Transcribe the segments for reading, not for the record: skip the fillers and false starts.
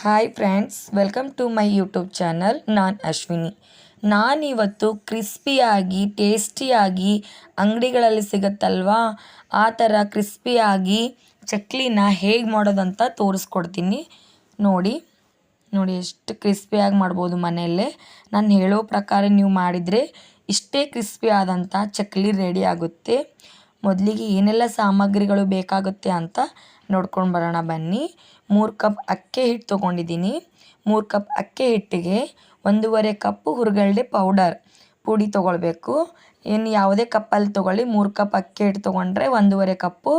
Hi friends, welcome to my YouTube channel. ನಾನು ಅಶ್ವಿನಿ. ನಾನಿವತ್ತು ಕ್ರಿಸ್ಪಿಯಾಗಿ ಟೇಸ್ಟಿಯಾಗಿ ಅಂಗಡಿಗಳಲ್ಲಿ ಸಿಗುತ್ತಲ್ವಾ ಆ ಥರ ಕ್ರಿಸ್ಪಿಯಾಗಿ ಚಕ್ಲಿನ ಹೇಗೆ ಮಾಡೋದಂತ ತೋರಿಸ್ಕೊಡ್ತೀನಿ. ನೋಡಿ ಎಷ್ಟು ಕ್ರಿಸ್ಪಿಯಾಗಿ ಮಾಡ್ಬೋದು ಮನೆಯಲ್ಲೇ. ನಾನು ಹೇಳೋ ಪ್ರಕಾರ ನೀವು ಮಾಡಿದರೆ ಇಷ್ಟೇ ಕ್ರಿಸ್ಪಿ ಆದಂಥ ಚಕ್ಲಿ ರೆಡಿ ಆಗುತ್ತೆ. ಮೊದಲಿಗೆ ಏನೆಲ್ಲ ಸಾಮಗ್ರಿಗಳು ಬೇಕಾಗುತ್ತೆ ಅಂತ ನೋಡ್ಕೊಂಡು ಬರೋಣ ಬನ್ನಿ. 3 ಕಪ್ ಅಕ್ಕಿ ಹಿಟ್ಟು ತೊಗೊಂಡಿದ್ದೀನಿ. 3 ಕಪ್ ಅಕ್ಕಿ ಹಿಟ್ಟಿಗೆ 1.5 ಕಪ್ಪು ಹುರ್ಗಡ್ಲೆ ಪುಡಿ ತೊಗೊಳ್ಬೇಕು. ಇನ್ನು ಯಾವುದೇ ಕಪ್ಪಲ್ಲಿ ತೊಗೊಳ್ಳಿ. 3 ಕಪ್ ಅಕ್ಕಿ ಹಿಟ್ಟು ತೊಗೊಂಡ್ರೆ 1.5 ಕಪ್ಪು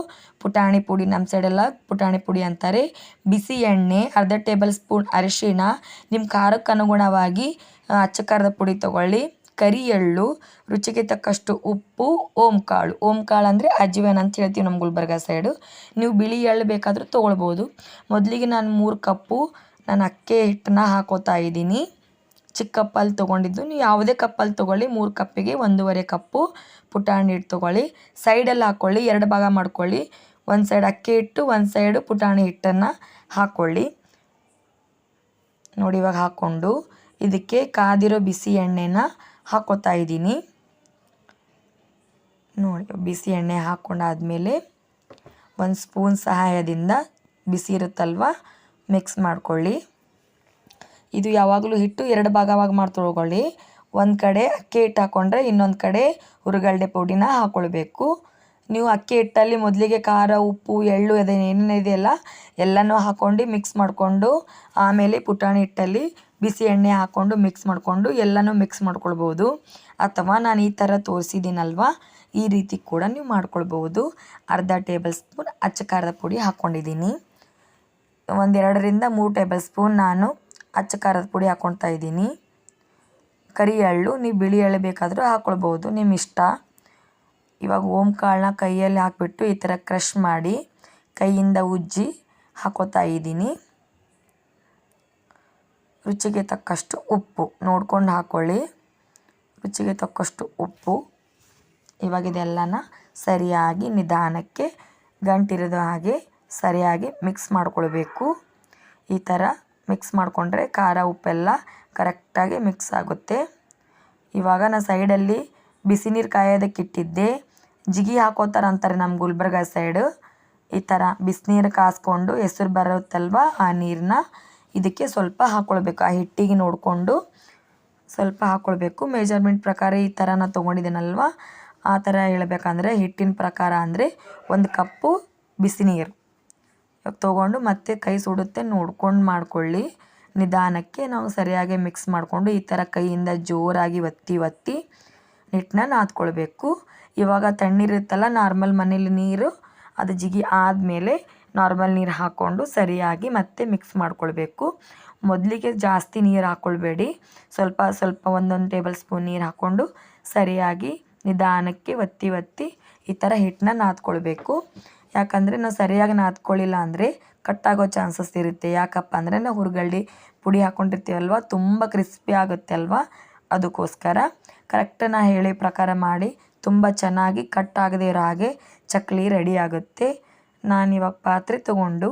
ಪುಟಾಣಿ ಪುಡಿ, ನಮ್ಮ ಸೈಡೆಲ್ಲ ಪುಟಾಣಿ ಪುಡಿ ಅಂತಾರೆ. ಬಿಸಿ ಎಣ್ಣೆ, ಅರ್ಧ ಟೇಬಲ್ ಸ್ಪೂನ್ ಅರಿಶಿಣ, ನಿಮ್ಮ ಖಾರಕ್ಕೆ ಅನುಗುಣವಾಗಿ ಅಚ್ಚ ಖಾರದ ಪುಡಿ ತೊಗೊಳ್ಳಿ. ಕರಿ ಎಳ್ಳು, ರುಚಿಗೆ ತಕ್ಕಷ್ಟು ಉಪ್ಪು, ಓಂಕಾಳು ಅಂದರೆ ಅಜ್ವೇನ್ ಅಂತ ಹೇಳ್ತೀವಿ ನಮ್ಮ ಗುಲ್ಬರ್ಗ ಸೈಡು. ನೀವು ಬಿಳಿ ಎಳ್ಳು ಬೇಕಾದರೂ ತೊಗೊಳ್ಬೋದು. ಮೊದಲಿಗೆ ನಾನು 3 ಕಪ್ಪು ಅಕ್ಕಿ ಹಿಟ್ಟನ್ನ ಹಾಕೋತಾ ಇದ್ದೀನಿ. ಚಿಕ್ಕ ಕಪ್ಪಲ್ಲಿ ತೊಗೊಂಡಿದ್ದು. ನೀವು ಯಾವುದೇ ಕಪ್ಪಲ್ಲಿ ತೊಗೊಳ್ಳಿ. 3 ಕಪ್ಪಿಗೆ 1.5 ಕಪ್ಪು ಪುಟಾಣಿ ಹಿಟ್ಟು ತೊಗೊಳ್ಳಿ. ಸೈಡಲ್ಲಿ ಹಾಕ್ಕೊಳ್ಳಿ, 2 ಭಾಗ ಮಾಡ್ಕೊಳ್ಳಿ. ಒಂದು ಸೈಡ್ ಅಕ್ಕಿ ಹಿಟ್ಟು, ಒಂದು ಸೈಡು ಪುಟಾಣಿ ಹಿಟ್ಟನ್ನು ಹಾಕ್ಕೊಳ್ಳಿ. ನೋಡಿ, ಇವಾಗ ಹಾಕ್ಕೊಂಡು ಇದಕ್ಕೆ ಕಾದಿರೋ ಬಿಸಿ ಎಣ್ಣೆನ ಹಾಕೋತಾ ಇದ್ದೀನಿ. ನೋಡಿ, ಬಿಸಿ ಎಣ್ಣೆ ಹಾಕ್ಕೊಂಡಾದ್ಮೇಲೆ 1 ಸ್ಪೂನ್ ಸಹಾಯದಿಂದ ಬಿಸಿ ಇರುತ್ತಲ್ವ ಮಿಕ್ಸ್ ಮಾಡ್ಕೊಳ್ಳಿ. ಇದು ಯಾವಾಗಲೂ ಹಿಟ್ಟು 2 ಭಾಗವಾಗಿ ಮಾಡಿ ತೊಗೊಳ್ಳಿ. ಒಂದು ಕಡೆ ಅಕ್ಕಿ ಹಿಟ್ಟು ಹಾಕ್ಕೊಂಡ್ರೆ ಇನ್ನೊಂದು ಕಡೆ ಹುರ್ಗಡ್ಲೆ ಪುಡಿನ ಹಾಕ್ಕೊಳ್ಬೇಕು. ನೀವು ಅಕ್ಕಿ ಹಿಟ್ಟಲ್ಲಿ ಮೊದಲಿಗೆ ಖಾರ, ಉಪ್ಪು, ಎಳ್ಳು ಏನೇನಿದೆಯಲ್ಲ ಎಲ್ಲನೂ ಹಾಕ್ಕೊಂಡು ಮಿಕ್ಸ್ ಮಾಡಿಕೊಂಡು ಆಮೇಲೆ ಪುಟಾಣಿ ಹಿಟ್ಟಲ್ಲಿ ಬಿಸಿ ಎಣ್ಣೆ ಹಾಕ್ಕೊಂಡು ಮಿಕ್ಸ್ ಮಾಡಿಕೊಂಡು ಎಲ್ಲನೂ ಮಿಕ್ಸ್ ಮಾಡ್ಕೊಳ್ಬೋದು. ಅಥವಾ ನಾನು ಈ ಥರ ತೋರಿಸಿದ್ದೀನಲ್ವ ಈ ರೀತಿ ಕೂಡ ನೀವು ಮಾಡ್ಕೊಳ್ಬೋದು. ಅರ್ಧ ಟೇಬಲ್ ಸ್ಪೂನ್ ಅಚ್ಚ ಖಾರದ ಪುಡಿ ಹಾಕ್ಕೊಂಡಿದ್ದೀನಿ. 2-3 ಟೇಬಲ್ ಸ್ಪೂನ್ ನಾನು ಅಚ್ಚ ಖಾರದ ಪುಡಿ ಹಾಕ್ಕೊಳ್ತಾ ಇದ್ದೀನಿ. ಕರಿ ಎಳ್ಳು, ನೀವು ಬಿಳಿ ಎಳ್ಳು ಬೇಕಾದರೂ ಹಾಕ್ಕೊಳ್ಬೋದು, ನಿಮ್ಮ ಇಷ್ಟ. ಇವಾಗ ಓಂಕಾಳನ್ನ ಕೈಯಲ್ಲಿ ಹಾಕಿಬಿಟ್ಟು ಈ ಥರ ಕ್ರಷ್ ಮಾಡಿ ಕೈಯಿಂದ ಉಜ್ಜಿ ಹಾಕೋತಾ ಇದ್ದೀನಿ. ರುಚಿಗೆ ತಕ್ಕಷ್ಟು ಉಪ್ಪು ನೋಡ್ಕೊಂಡು ಹಾಕ್ಕೊಳ್ಳಿ. ರುಚಿಗೆ ತಕ್ಕಷ್ಟು ಉಪ್ಪು. ಇವಾಗ ಇದೆಲ್ಲನ ಸರಿಯಾಗಿ ನಿಧಾನಕ್ಕೆ ಗಂಟಿರದ ಹಾಗೆ ಸರಿಯಾಗಿ ಮಿಕ್ಸ್ ಮಾಡ್ಕೊಳ್ಬೇಕು. ಈ ಥರ ಮಿಕ್ಸ್ ಮಾಡಿಕೊಂಡ್ರೆ ಖಾರ ಉಪ್ಪೆಲ್ಲ ಕರೆಕ್ಟಾಗಿ ಮಿಕ್ಸ್ ಆಗುತ್ತೆ. ಇವಾಗ ನಾನು ಸೈಡಲ್ಲಿ ಬಿಸಿ ನೀರು ಕಾಯೋದಕ್ಕೆ ಇಟ್ಟಿದ್ದೆ. ಜಿಗಿ ಹಾಕೋತಾರ ಅಂತಾರೆ ನಮ್ಮ ಗುಲ್ಬರ್ಗ ಸೈಡು. ಈ ಥರ ಬಿಸಿನೀರು ಕಾಸ್ಕೊಂಡು ಹೆಸರು ಬರುತ್ತಲ್ವ ಆ ನೀರನ್ನ ಇದಕ್ಕೆ ಸ್ವಲ್ಪ ಹಾಕ್ಕೊಳ್ಬೇಕು. ಆ ಹಿಟ್ಟಿಗೆ ನೋಡಿಕೊಂಡು ಸ್ವಲ್ಪ ಹಾಕ್ಕೊಳ್ಬೇಕು. ಮೆಜರ್ಮೆಂಟ್ ಪ್ರಕಾರ ಈ ಥರ ನಾನು ತೊಗೊಂಡಿದ್ದೀನಲ್ವ ಆ ಥರ ಹೇಳ್ಬೇಕಂದ್ರೆ ಹಿಟ್ಟಿನ ಪ್ರಕಾರ ಅಂದರೆ 1 ಕಪ್ಪು ಬಿಸಿ ನೀರು ತೊಗೊಂಡು ಮತ್ತೆ ಕೈ ಸುಡುತ್ತೆ ನೋಡ್ಕೊಂಡು ಮಾಡ್ಕೊಳ್ಳಿ. ನಿಧಾನಕ್ಕೆ ನಾವು ಸರಿಯಾಗಿ ಮಿಕ್ಸ್ ಮಾಡಿಕೊಂಡು ಈ ಥರ ಕೈಯಿಂದ ಜೋರಾಗಿ ಒತ್ತಿ ಹಿಟ್ಟನ್ನ ನಾದ್ಕೊಳ್ಬೇಕು. ಇವಾಗ ತಣ್ಣೀರಿರುತ್ತಲ್ಲ ನಾರ್ಮಲ್ ಮನೇಲಿ ನೀರು, ಅದು ಜಿಗಿ ಆದಮೇಲೆ ನಾರ್ಮಲ್ ನೀರು ಹಾಕ್ಕೊಂಡು ಸರಿಯಾಗಿ ಮತ್ತೆ ಮಿಕ್ಸ್ ಮಾಡ್ಕೊಳ್ಬೇಕು. ಮೊದಲಿಗೆ ಜಾಸ್ತಿ ನೀರು ಹಾಕ್ಕೊಳ್ಬೇಡಿ. ಸ್ವಲ್ಪ 1 ಟೇಬಲ್ ಸ್ಪೂನ್ ನೀರು ಹಾಕ್ಕೊಂಡು ಸರಿಯಾಗಿ ನಿಧಾನಕ್ಕೆ ಒತ್ತಿ ಈ ಥರ ಹಿಟ್ಟನ್ನ ನಾದ್ಕೊಳ್ಬೇಕು. ಯಾಕಂದರೆ ನಾವು ಸರಿಯಾಗಿ ನಾದ್ಕೊಳ್ಳಿಲ್ಲ ಅಂದರೆ ಕಟ್ಟಾಗೋ ಚಾನ್ಸಸ್ ಇರುತ್ತೆ. ಯಾಕಪ್ಪ ಅಂದರೆ ನಾವು ಹುರ್ಗಡ್ಲೆ ಪುಡಿ ಹಾಕ್ಕೊಂಡಿರ್ತೀವಲ್ವ, ತುಂಬ ಕ್ರಿಸ್ಪಿ ಆಗುತ್ತೆ ಅಲ್ವಾ, ಅದಕ್ಕೋಸ್ಕರ ಕರೆಕ್ಟ್ ನಾ ಹೇಳಿ ಪ್ರಕಾರ ಮಾಡಿ ತುಂಬ ಚೆನ್ನಾಗಿ ಕಟ್ಟಾಗದೇ ಇರೋ ಹಾಗೆ ಚಕ್ಲಿ ರೆಡಿ ಆಗುತ್ತೆ. ನಾನಿವಾಗ ಪಾತ್ರೆ ತೊಗೊಂಡು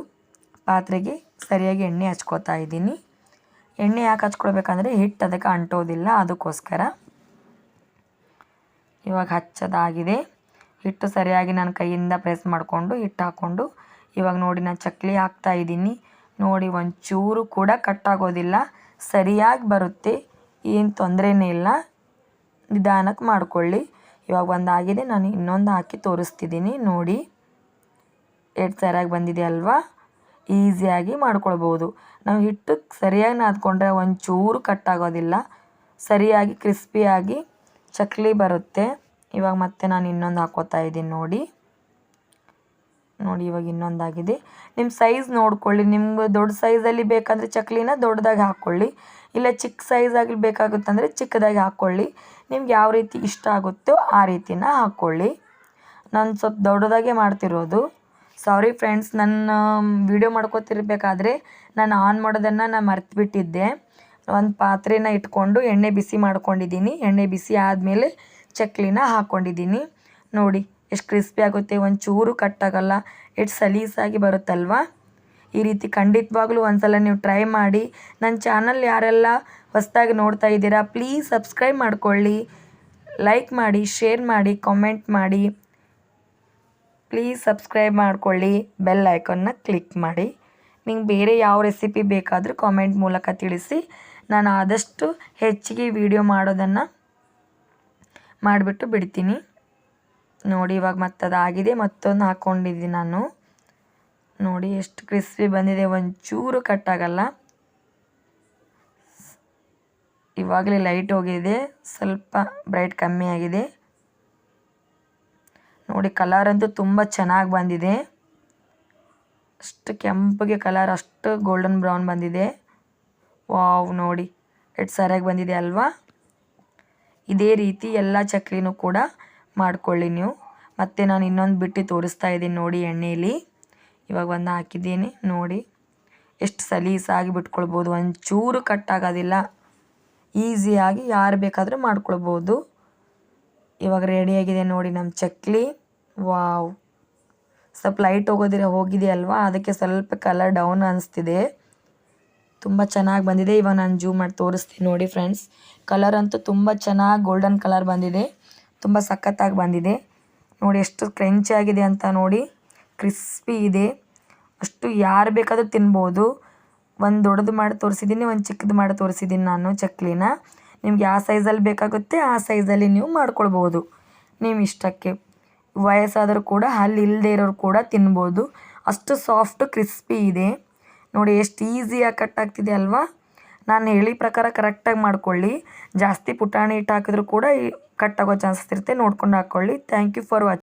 ಪಾತ್ರೆಗೆ ಸರಿಯಾಗಿ ಎಣ್ಣೆ ಹಚ್ಕೋತಾ ಇದ್ದೀನಿ. ಎಣ್ಣೆ ಯಾಕೆ ಹಚ್ಕೊಳ್ಬೇಕಂದ್ರೆ ಹಿಟ್ಟು ಅದಕ್ಕೆ ಅಂಟೋದಿಲ್ಲ, ಅದಕ್ಕೋಸ್ಕರ. ಇವಾಗ ಹಚ್ಚೋದಾಗಿದೆ. ಹಿಟ್ಟು ಸರಿಯಾಗಿ ನಾನು ಕೈಯಿಂದ ಪ್ರೆಸ್ ಮಾಡಿಕೊಂಡು ಹಿಟ್ಟು ಹಾಕ್ಕೊಂಡು ಇವಾಗ ನೋಡಿ ನಾನು ಚಕ್ಲಿ ಹಾಕ್ತಾಯಿದ್ದೀನಿ. ನೋಡಿ, ಒಂಚೂರು ಕೂಡ ಕಟ್ಟಾಗೋದಿಲ್ಲ, ಸರಿಯಾಗಿ ಬರುತ್ತೆ, ಏನು ತೊಂದರೆನೇ ಇಲ್ಲ. ನಿಧಾನಕ್ಕೆ ಮಾಡ್ಕೊಳ್ಳಿ. ಇವಾಗ ಒಂದಾಗಿದೆ, ನಾನು ಇನ್ನೊಂದು ಹಾಕಿ ತೋರಿಸ್ತಿದ್ದೀನಿ. ನೋಡಿ ಎಷ್ಟು ಸರಿಯಾಗಿ ಬಂದಿದೆ ಅಲ್ವಾ. ಈಸಿಯಾಗಿ ಮಾಡ್ಕೊಳ್ಬೋದು. ನಾವು ಹಿಟ್ಟು ಸರಿಯಾಗಿ ನಾದ್ಕೊಂಡ್ರೆ ಒಂಚೂರು ಕಟ್ಟಾಗೋದಿಲ್ಲ, ಸರಿಯಾಗಿ ಕ್ರಿಸ್ಪಿಯಾಗಿ ಚಕ್ಲಿ ಬರುತ್ತೆ. ಇವಾಗ ಮತ್ತೆ ನಾನು ಇನ್ನೊಂದು ಹಾಕ್ಕೋತಾ ಇದ್ದೀನಿ. ನೋಡಿ ಇವಾಗ ಇನ್ನೊಂದಾಗಿದೆ. ನಿಮ್ಮ ಸೈಜ್ ನೋಡ್ಕೊಳ್ಳಿ. ನಿಮ್ಗೆ ದೊಡ್ಡ ಸೈಜಲ್ಲಿ ಬೇಕಂದರೆ ಚಕ್ಲಿನ ದೊಡ್ಡದಾಗಿ ಹಾಕ್ಕೊಳ್ಳಿ, ಇಲ್ಲ ಚಿಕ್ಕ ಸೈಜಾಗಿ ಬೇಕಾಗುತ್ತಂದರೆ ಚಿಕ್ಕದಾಗಿ ಹಾಕ್ಕೊಳ್ಳಿ. ನಿಮ್ಗೆ ಯಾವ ರೀತಿ ಇಷ್ಟ ಆಗುತ್ತೋ ಆ ರೀತಿನ ಹಾಕ್ಕೊಳ್ಳಿ. ನಾನು ಸ್ವಲ್ಪ ದೊಡ್ಡದಾಗೆ ಮಾಡ್ತಿರೋದು. ಸಾರಿ ಫ್ರೆಂಡ್ಸ್, ನನ್ನ ವಿಡಿಯೋ ಮಾಡ್ಕೋತಿರ್ಬೇಕಾದ್ರೆ ನಾನು ಆನ್ ಮಾಡೋದನ್ನು ನಾನು ಮರೆತುಬಿಟ್ಟಿದ್ದೆ. ಒಂದು ಪಾತ್ರೆನ ಇಟ್ಕೊಂಡು ಎಣ್ಣೆ ಬಿಸಿ ಮಾಡ್ಕೊಂಡಿದ್ದೀನಿ. ಎಣ್ಣೆ ಬಿಸಿ ಆದಮೇಲೆ ಚಕ್ಲಿನ ಹಾಕ್ಕೊಂಡಿದ್ದೀನಿ. ನೋಡಿ ಎಷ್ಟು ಕ್ರಿಸ್ಪಿ ಆಗುತ್ತೆ, ಒಂಚೂರು ಕಟ್ಟಾಗಲ್ಲ, ಎಷ್ಟು ಸಲೀಸಾಗಿ ಬರುತ್ತಲ್ವ. ಈ ರೀತಿ ಖಂಡಿತವಾಗ್ಲೂ ಒಂದ್ಸಲ ನೀವು ಟ್ರೈ ಮಾಡಿ. ನನ್ನ ಚಾನಲ್ ಯಾರೆಲ್ಲ ಹೊಸದಾಗಿ ನೋಡ್ತಾ ಇದ್ದೀರಾ ಪ್ಲೀಸ್ ಸಬ್ಸ್ಕ್ರೈಬ್ ಮಾಡ್ಕೊಳ್ಳಿ, ಲೈಕ್ ಮಾಡಿ, ಶೇರ್ ಮಾಡಿ, ಕಾಮೆಂಟ್ ಮಾಡಿ. ಪ್ಲೀಸ್ ಸಬ್ಸ್ಕ್ರೈಬ್ ಮಾಡ್ಕೊಳ್ಳಿ, ಬೆಲ್ ಐಕಾನ್ನ ಕ್ಲಿಕ್ ಮಾಡಿ. ನಿಂಗೆ ಬೇರೆ ಯಾವ ರೆಸಿಪಿ ಬೇಕಾದರೂ ಕಾಮೆಂಟ್ ಮೂಲಕ ತಿಳಿಸಿ. ನಾನು ಆದಷ್ಟು ಹೆಚ್ಚಿಗೆ ವಿಡಿಯೋ ಮಾಡೋದನ್ನು ಮಾಡಿಬಿಟ್ಟು ಬಿಡ್ತೀನಿ. ನೋಡಿ ಇವಾಗ ಮತ್ತದಾಗಿದೆ, ಮತ್ತೊಂದು ಹಾಕ್ಕೊಂಡಿದ್ದೀನಿ ನಾನು. ನೋಡಿ ಎಷ್ಟು ಕ್ರಿಸ್ಪಿ ಬಂದಿದೆ, ಒಂಚೂರು ಕಟ್ಟಾಗಲ್ಲ. ಇವಾಗಲೇ ಲೈಟ್ ಹೋಗಿದೆ, ಸ್ವಲ್ಪ ಬ್ರೈಟ್ ಕಮ್ಮಿ ಆಗಿದೆ. ನೋಡಿ ಕಲರ್ ಅಂತೂ ತುಂಬ ಚೆನ್ನಾಗಿ ಬಂದಿದೆ. ಅಷ್ಟು ಕೆಂಪಗೆ ಕಲರ್, ಅಷ್ಟು ಗೋಲ್ಡನ್ ಬ್ರೌನ್ ಬಂದಿದೆ. ವಾವ್, ನೋಡಿ ಎಷ್ಟು ಸರಿಯಾಗಿ ಬಂದಿದೆ ಅಲ್ವಾ. ಇದೇ ರೀತಿ ಎಲ್ಲ ಚಕ್ಲಿನೂ ಕೂಡ ಮಾಡ್ಕೊಳ್ಳಿ ನೀವು. ಮತ್ತು ನಾನು ಇನ್ನೊಂದು ಬಿಟ್ಟು ತೋರಿಸ್ತಾ ಇದ್ದೀನಿ ನೋಡಿ ಎಣ್ಣೆಯಲ್ಲಿ. ಇವಾಗ ಒಂದು ಹಾಕಿದ್ದೀನಿ ನೋಡಿ, ಎಷ್ಟು ಸಲೀಸಾಗಿ ಬಿಟ್ಕೊಳ್ಬೋದು, ಒಂಚೂರು ಕಟ್ಟಾಗೋದಿಲ್ಲ. ಈಸಿಯಾಗಿ ಯಾರು ಬೇಕಾದರೂ ಮಾಡ್ಕೊಳ್ಬೋದು. ಇವಾಗ ರೆಡಿಯಾಗಿದೆ ನೋಡಿ ನಮ್ಮ ಚಕ್ಲಿ. ವಾವ್, ಸ್ವಲ್ಪ ಲೈಟ್ ಹೋಗಿದೆ ಅಲ್ವಾ, ಅದಕ್ಕೆ ಸ್ವಲ್ಪ ಕಲರ್ ಡೌನ್ ಅನಿಸ್ತಿದೆ. ತುಂಬ ಚೆನ್ನಾಗಿ ಬಂದಿದೆ. ಇವಾಗ ನಾನು ಜೂಮ್ ಮಾಡಿ ತೋರಿಸ್ತೀನಿ ನೋಡಿ ಫ್ರೆಂಡ್ಸ್. ಕಲರ್ ಅಂತೂ ತುಂಬ ಚೆನ್ನಾಗಿ ಗೋಲ್ಡನ್ ಕಲರ್ ಬಂದಿದೆ, ತುಂಬ ಸಖತ್ತಾಗಿ ಬಂದಿದೆ. ನೋಡಿ ಎಷ್ಟು ಕ್ರಂಚಿ ಆಗಿದೆ ಅಂತ ನೋಡಿ, ಕ್ರಿಸ್ಪಿ ಇದೆ. ಅಷ್ಟು ಯಾರು ಬೇಕಾದರೂ ತಿನ್ಬೋದು. ಒಂದು ದೊಡ್ಡದು ಮಾಡಿ ತೋರಿಸಿದ್ದೀನಿ, ಒಂದು ಚಿಕ್ಕದು ಮಾಡಿ ತೋರಿಸಿದ್ದೀನಿ ನಾನು ಚಕ್ಲಿನ. ನಿಮ್ಗೆ ಯಾವ ಸೈಜಲ್ಲಿ ಬೇಕಾಗುತ್ತೆ ಆ ಸೈಜಲ್ಲಿ ನೀವು ಮಾಡ್ಕೊಳ್ಬೋದು ನಿಮ್ಮ ಇಷ್ಟಕ್ಕೆ. ವಯಸ್ಸಾದರೂ ಕೂಡ ಹಲ್ಲು ಇಲ್ಲದೆ ಇರೋರು ಕೂಡ ತಿನ್ಬೋದು. ಅಷ್ಟು ಸಾಫ್ಟು ಕ್ರಿಸ್ಪಿ ಇದೆ. ನೋಡಿ ಎಷ್ಟು ಈಸಿಯಾಗಿ ಕಟ್ ಆಗ್ತಿದೆ ಅಲ್ವಾ. ನಾನು ಹೇಳಿ ಪ್ರಕಾರ ಕರೆಕ್ಟಾಗಿ ಮಾಡ್ಕೊಳ್ಳಿ. ಜಾಸ್ತಿ ಪುಟಾಣಿ ಹಿಟ್ಟು ಹಾಕಿದ್ರೂ ಕೂಡ ಕಟ್ ಆಗೋ ಚಾನ್ಸಸ್ ಇರುತ್ತೆ, ನೋಡ್ಕೊಂಡು ಹಾಕ್ಕೊಳ್ಳಿ. Thank you for watching.